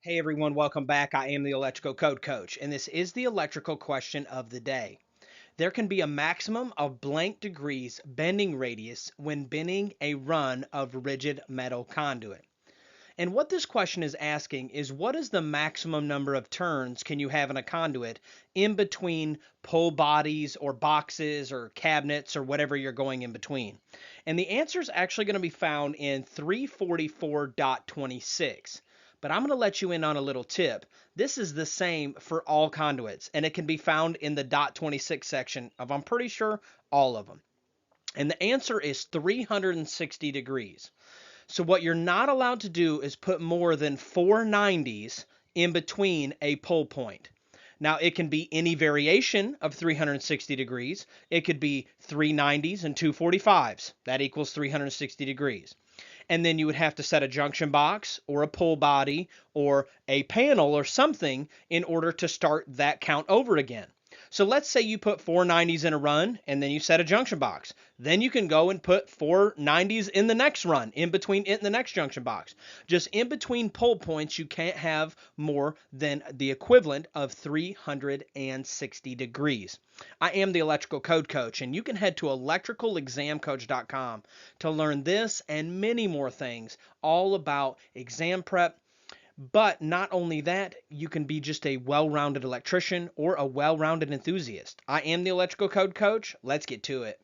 Hey everyone, welcome back. I am the Electrical Code Coach, and this is the electrical question of the day. There can be a maximum of blank degrees bending radius when bending a run of rigid metal conduit. And what this question is asking is what is the maximum number of turns can you have in a conduit in between pole bodies or boxes or cabinets or whatever you're going in between? And the answer is actually going to be found in 344.26. But I'm going to let you in on a little tip. This is the same for all conduits, and it can be found in the .26 section of, I'm pretty sure, all of them. And the answer is 360 degrees. So what you're not allowed to do is put more than 490s in between a pull point. Now, it can be any variation of 360 degrees. It could be 390s and 245s. That equals 360 degrees. And then you would have to set a junction box or a pull body or a panel or something in order to start that count over again. So let's say you put 490s in a run and then you set a junction box. Then you can go and put 490s in the next run, in between it and the next junction box. Just in between pull points, you can't have more than the equivalent of 360 degrees. I am the Electrical Code Coach, and you can head to electricalexamcoach.com to learn this and many more things all about exam prep. But not only that, you can be just a well-rounded electrician or a well-rounded enthusiast. I am the Electrical Code Coach. Let's get to it.